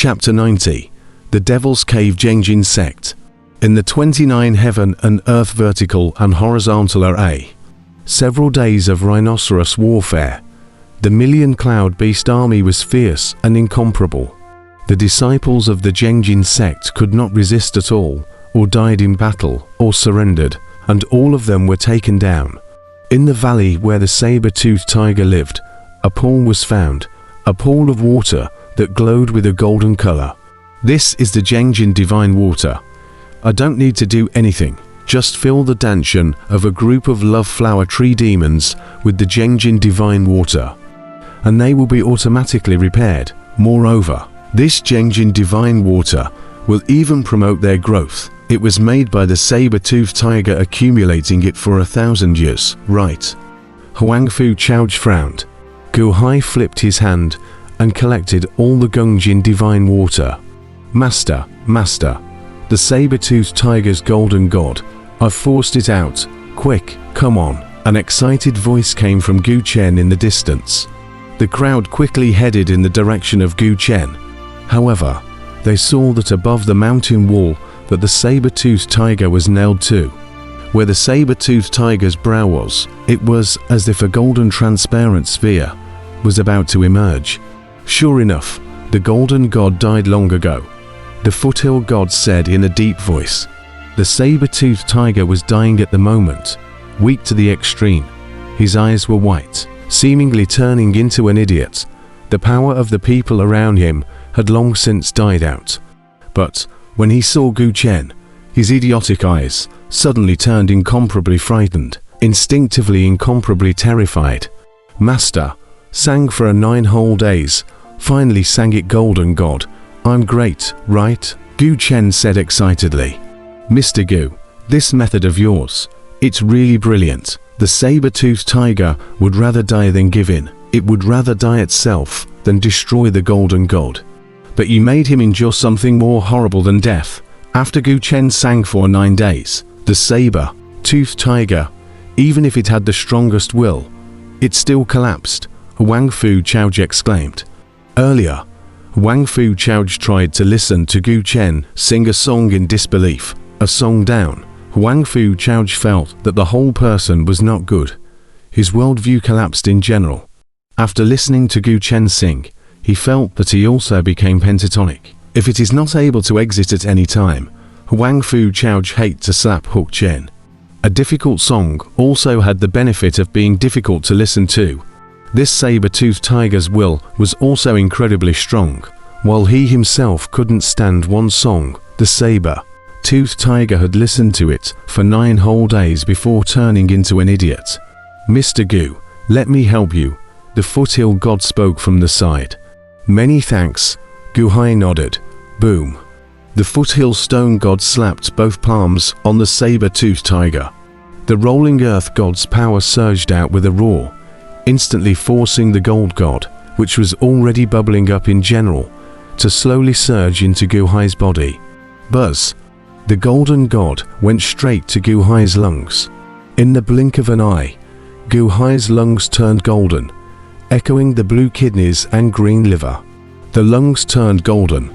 Chapter 90. The Devil's Cave Gengjin Sect. In the 29 heaven and earth vertical and horizontal array. Several days of rhinoceros warfare. The million cloud beast army was fierce and incomparable. The disciples of the Gengjin sect could not resist at all, or died in battle, or surrendered, and all of them were taken down. In the valley where the saber-toothed tiger lived, a pool was found, a pool of water that glowed with a golden color. This is the Gengjin divine water. I don't need to do anything, just fill the danshan of a group of love flower tree demons with the Gengjin divine water, and they will be automatically repaired. Moreover, this Gengjin divine water will even promote their growth. It was made by the saber-toothed tiger, accumulating it for 1,000 years, right? Huangfu Chaoj frowned. Gu Hai flipped his hand and collected all the Gengjin divine water. Master, Master, the saber-toothed tiger's golden god, I've forced it out. Quick, come on. An excited voice came from Gu Chen in the distance. The crowd quickly headed in the direction of Gu Chen. However, they saw that above the mountain wall that the saber-toothed tiger was nailed to. Where the saber-toothed tiger's brow was, it was as if a golden transparent sphere was about to emerge. Sure enough, the golden god died long ago. The foothill god said in a deep voice. The saber-toothed tiger was dying at the moment, weak to the extreme. His eyes were white, seemingly turning into an idiot. The power of the people around him had long since died out. But when he saw Gu Chen, his idiotic eyes suddenly turned incomparably frightened, instinctively incomparably terrified. Master, sang for 9 whole days, finally sang it golden god. I'm great, right? Gu Chen said excitedly. Mr. Gu, this method of yours, it's really brilliant. The saber-toothed tiger would rather die than give in. It would rather die itself than destroy the golden god. But you made him endure something more horrible than death. After Gu Chen sang for 9 days, the saber-toothed tiger, even if it had the strongest will, it still collapsed. Huangfu Chaoj exclaimed. Earlier, Huangfu Chaoj tried to listen to Gu Chen sing a song in disbelief. A song down, Huangfu Chaoj felt that the whole person was not good. His worldview collapsed in general. After listening to Gu Chen sing, he felt that he also became pentatonic. If it is not able to exit at any time, Huangfu Chaoj hates to slap Hu Chen. A difficult song also had the benefit of being difficult to listen to. This saber-toothed tiger's will was also incredibly strong. While he himself couldn't stand one song, the saber-toothed tiger had listened to it for 9 whole days before turning into an idiot. Mr. Gu, let me help you, the foothill god spoke from the side. Many thanks, Gu Hai nodded. Boom. The foothill stone god slapped both palms on the saber-toothed tiger. The rolling earth god's power surged out with a roar, instantly forcing the gold god, which was already bubbling up in general, to slowly surge into Gu Hai's body. Buzz. The golden god went straight to Gu Hai's lungs. In the blink of an eye, Gu Hai's lungs turned golden, echoing the blue kidneys and green liver. The lungs turned golden,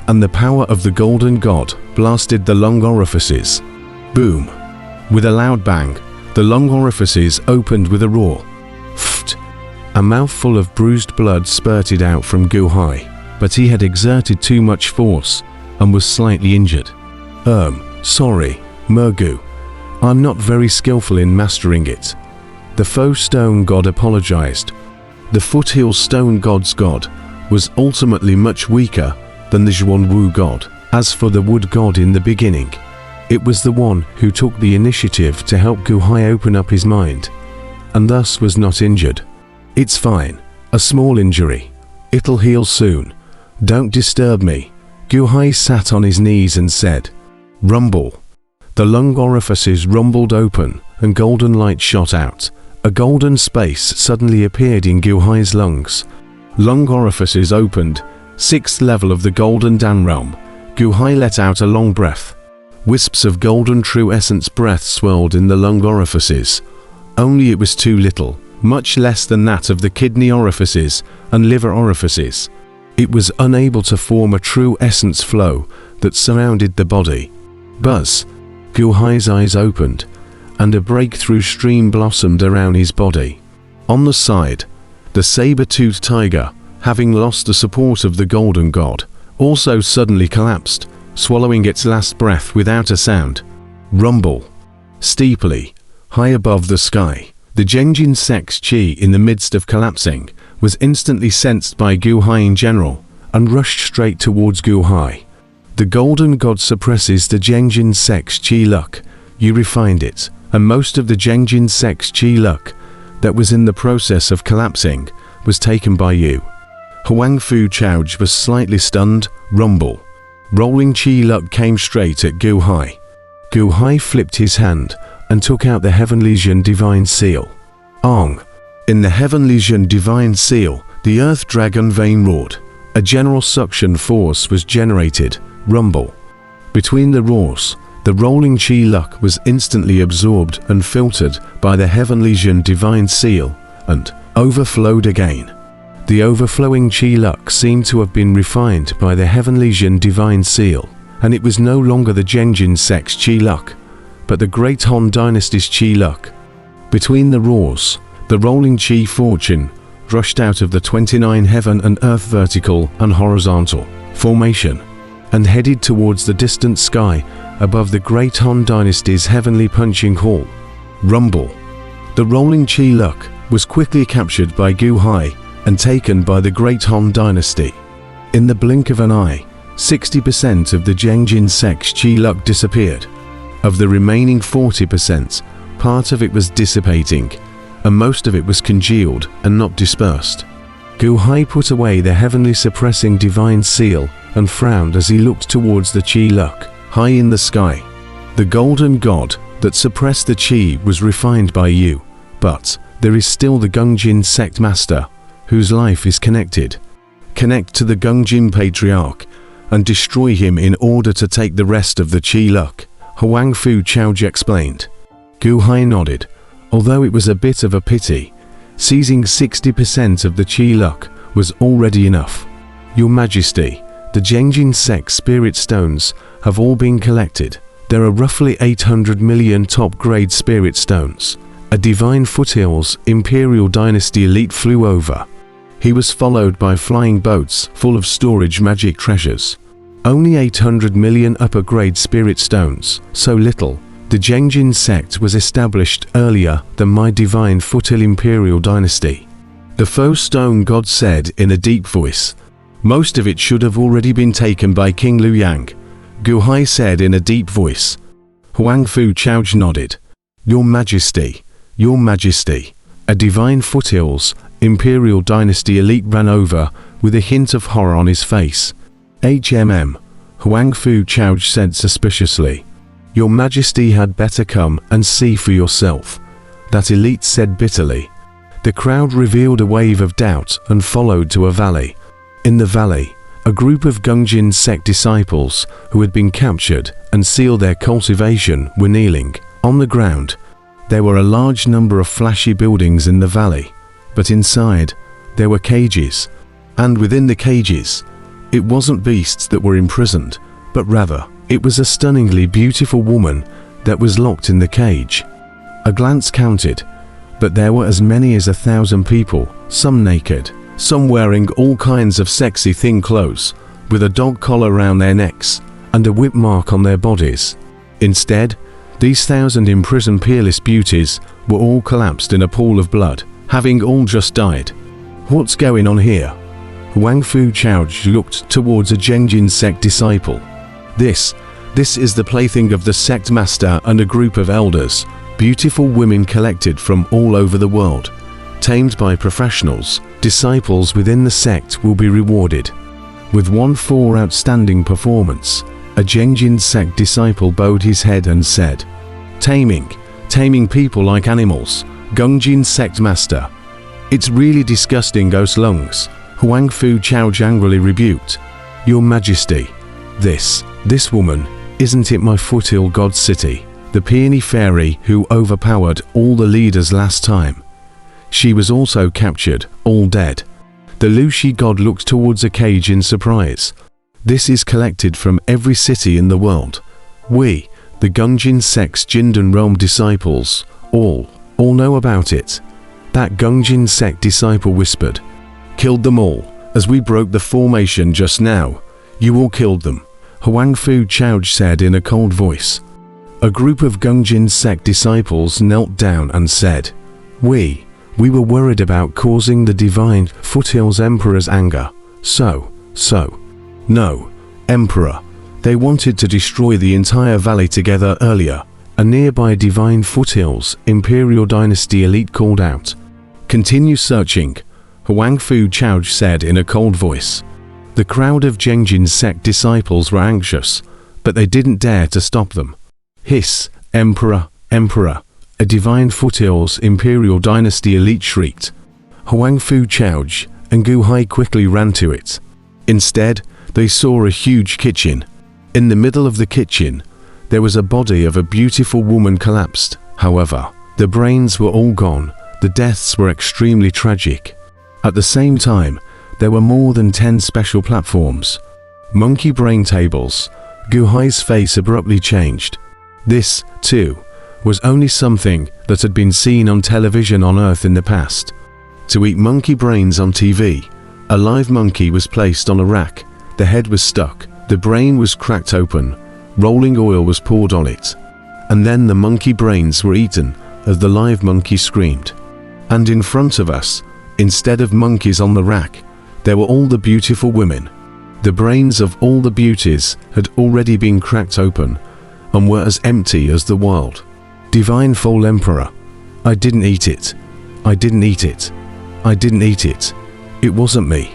and the power of the golden god blasted the lung orifices. Boom! With a loud bang, the lung orifices opened with a roar. Pfft! A mouthful of bruised blood spurted out from Gu Hai, but he had exerted too much force and was slightly injured. Sorry, Mergu. I'm not very skillful in mastering it. The faux stone god apologized. The foothill stone god's god was ultimately much weaker than the Zhuanwu god. As for the wood god in the beginning, it was the one who took the initiative to help Gu Hai open up his mind, and thus was not injured. It's fine, a small injury. It'll heal soon. Don't disturb me. Gu Hai sat on his knees and said, Rumble. The lung orifices rumbled open and golden light shot out. A golden space suddenly appeared in Gu Hai's lungs. Lung orifices opened. 6th level of the golden Dan realm. Gu Hai let out a long breath. Wisps of golden true essence breath swirled in the lung orifices. Only it was too little, much less than that of the kidney orifices and liver orifices. It was unable to form a true essence flow that surrounded the body. Buzz, Gu Hai's eyes opened, and a breakthrough stream blossomed around his body. On the side, the saber-toothed tiger, having lost the support of the golden god, also suddenly collapsed, swallowing its last breath without a sound. Rumble. Steeply, high above the sky, the Gengjin Sect's chi in the midst of collapsing was instantly sensed by Gu Hai in general, and rushed straight towards Gu Hai. The golden god suppresses the Gengjin Sect's chi luck. You refined it, and most of the Gengjin Sect's chi luck that was in the process of collapsing was taken by you. Huang Fu Chouj was slightly stunned. Rumble. Rolling chi luck came straight at Gu Hai. Gu Hai flipped his hand and took out the Heavenly Zhen Divine Seal. Ong. In the Heavenly Zhen Divine Seal, the Earth Dragon vein roared. A general suction force was generated. Rumble. Between the roars, the rolling chi luck was instantly absorbed and filtered by the Heavenly Zhen Divine Seal, and overflowed again. The overflowing chi luck seemed to have been refined by the Heavenly Zhen Divine Seal, and it was no longer the Gengjin Sect's chi luck, but the Great Han Dynasty's chi luck. Between the roars, the rolling chi fortune rushed out of the 29 heaven and earth vertical and horizontal formation, and headed towards the distant sky above the Great Han Dynasty's heavenly punching hall. Rumble. The rolling chi luck was quickly captured by Gu Hai and taken by the Great Han Dynasty. In the blink of an eye, 60% of the Gengjin Sect's chi luck disappeared. Of the remaining 40%, part of it was dissipating, and most of it was congealed and not dispersed. Gu Hai put away the heavenly suppressing divine seal and frowned as he looked towards the chi luck, high in the sky. The golden god that suppressed the chi was refined by you, but there is still the Gengjin Sect Master, whose life is connected. Connect to the Gengjin Patriarch and destroy him in order to take the rest of the chi luck, Huang Fu Chouj explained. Gu Hai nodded, although it was a bit of a pity. Seizing 60% of the chi luck was already enough. Your Majesty, the Gengjin Sect spirit stones have all been collected. There are roughly 800 million top-grade spirit stones. A divine foothills Imperial Dynasty elite flew over. He was followed by flying boats full of storage magic treasures. Only 800 million upper-grade spirit stones, so little. The Gengjin Sect was established earlier than my divine foothill Imperial Dynasty. The faux stone god said in a deep voice. Most of it should have already been taken by King Liu Yang, Gu Hai said in a deep voice. Huang Fu Chouj nodded. Your Majesty, Your Majesty. A divine foothills Imperial Dynasty elite ran over with a hint of horror on his face. Huang Fu Chouj said suspiciously. Your Majesty had better come and see for yourself, that elite said bitterly. The crowd revealed a wave of doubt and followed to a valley. In the valley, a group of Gengjin Sect disciples who had been captured and sealed their cultivation were kneeling. On the ground, there were a large number of flashy buildings in the valley, but inside, there were cages, and within the cages, it wasn't beasts that were imprisoned, but rather, it was a stunningly beautiful woman that was locked in the cage. A glance counted, but there were as many as 1,000 people, some naked, some wearing all kinds of sexy thin clothes, with a dog collar around their necks, and a whip mark on their bodies. Instead, these 1,000 imprisoned peerless beauties were all collapsed in a pool of blood, having all just died. What's going on here? Huang Fu Chouj looked towards a Gengjin Sect disciple. This is the plaything of the Sect Master and a group of elders, beautiful women collected from all over the world. Tamed by professionals, disciples within the sect will be rewarded. With one for outstanding performance, a Gengjin Sect disciple bowed his head and said, Taming people like animals, Gengjin Sect Master. It's really disgusting, Ghost Lungs, Huang Fu Chouj angrily rebuked. Your Majesty, this woman, isn't it my foothill god city, the peony fairy who overpowered all the leaders last time? She was also captured, all dead. The Lushi god looked towards a cage in surprise. This is collected from every city in the world. We, the Gengjin Sect's Jindan realm disciples, all know about it. That Gengjin Sect disciple whispered. Killed them all, as we broke the formation just now. You all killed them, Huangfu Chaoj said in a cold voice. A group of Gengjin Sect disciples knelt down and said, We were worried about causing the divine Foothills Emperor's anger. No, Emperor. They wanted to destroy the entire valley together earlier. A nearby divine Foothills Imperial Dynasty elite called out. Continue searching, Huangfu Chaoj said in a cold voice. The crowd of Gengjin Sect disciples were anxious, but they didn't dare to stop them. Hiss, Emperor, Emperor, a divine Foothills Imperial Dynasty elite shrieked. Huangfu Chaoj and Gu Hai quickly ran to it. Instead, they saw a huge kitchen. In the middle of the kitchen, there was a body of a beautiful woman collapsed. However, the brains were all gone. The deaths were extremely tragic. At the same time, there were more than 10 special platforms. Monkey brain tables. Gu Hai's face abruptly changed. This, too, was only something that had been seen on television on Earth in the past. To eat monkey brains on TV, a live monkey was placed on a rack. The head was stuck. The brain was cracked open. Rolling oil was poured on it. And then the monkey brains were eaten as the live monkey screamed. And in front of us, instead of monkeys on the rack, there were all the beautiful women. The brains of all the beauties had already been cracked open and were as empty as the world. Divine Foal Emperor. I didn't eat it. I didn't eat it. I didn't eat it. It wasn't me.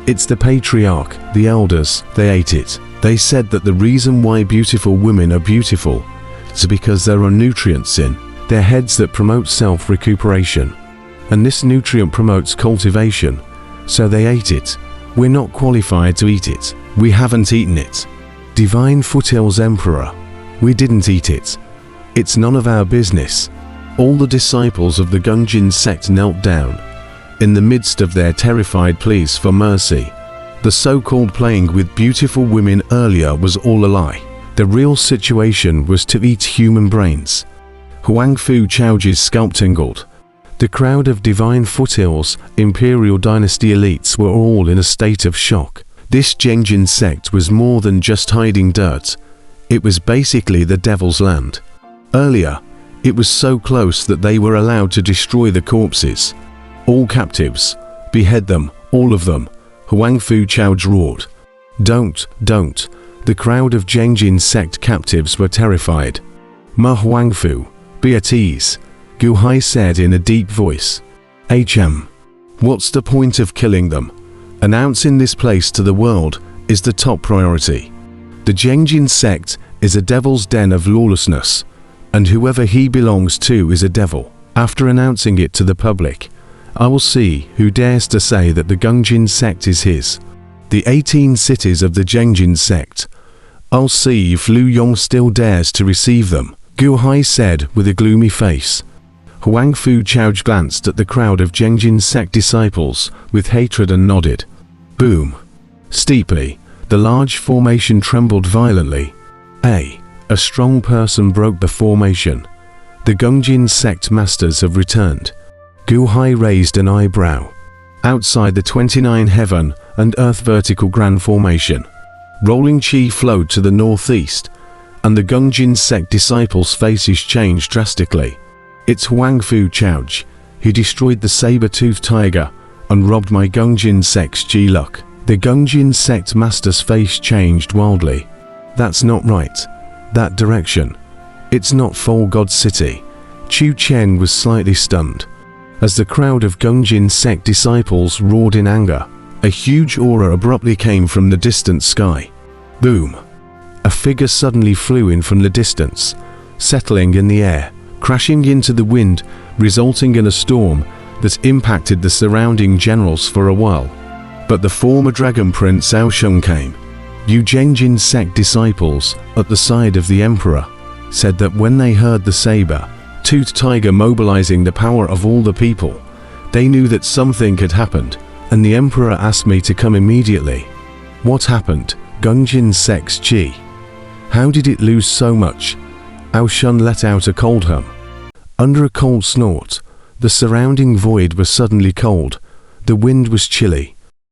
It's the patriarch, the elders, they ate it. They said that the reason why beautiful women are beautiful is because there are nutrients in their heads that promote self-recuperation. And this nutrient promotes cultivation. So they ate it. We're not qualified to eat it. We haven't eaten it. Divine Foothills Emperor. We didn't eat it. It's none of our business. All the disciples of the Gengjin Sect knelt down. In the midst of their terrified pleas for mercy, the so-called playing with beautiful women earlier was all a lie. The real situation was to eat human brains. Huangfu Chaoj's scalp tingled. The crowd of divine Foothills Imperial Dynasty elites were all in a state of shock. This Gengjin Sect was more than just hiding dirt. It was basically the devil's land. Earlier, it was so close that they were allowed to destroy the corpses. All captives. Behead them, all of them, Huangfu Chaoj roared. Don't. The crowd of Gengjin Sect captives were terrified. Ma Huangfu, be at ease, Gu Hai said in a deep voice. What's the point of killing them? Announcing this place to the world is the top priority. The Gengjin Sect is a devil's den of lawlessness, and whoever he belongs to is a devil. After announcing it to the public, I will see who dares to say that the Gengjin Sect is his. The 18 cities of the Gengjin Sect. I'll see if Lu Yong still dares to receive them, Gu Hai said with a gloomy face. Huangfu Chaoj glanced at the crowd of Gengjin Sect disciples with hatred and nodded. Boom. Steeply, the large formation trembled violently. A strong person broke the formation. The Gengjin Sect masters have returned. Gu Hai raised an eyebrow. Outside the 29 heaven and earth vertical grand formation, rolling chi flowed to the northeast, and the Gengjin Sect disciples' faces changed drastically. It's Huangfu Chaoj. He destroyed the saber-toothed tiger and robbed my Gengjin Sect's chi luck. The Gengjin Sect master's face changed wildly. That's not right. That direction. It's not Fall God City. Chu Chen was slightly stunned. As the crowd of Gengjin Sect disciples roared in anger, a huge aura abruptly came from the distant sky. Boom! A figure suddenly flew in from the distance, settling in the air, crashing into the wind, resulting in a storm that impacted the surrounding generals for a while. But the former Dragon Prince Ao Shun came. You Gengjin Sect disciples, at the side of the Emperor, said that when they heard the saber-toothed tiger mobilizing the power of all the people, they knew that something had happened. and the Emperor asked me to come immediately. What happened? Gengjin Sec's G. How did it lose so much? Ao Shun let out a cold hum. Under a cold snort, the surrounding void was suddenly cold. The wind was chilly.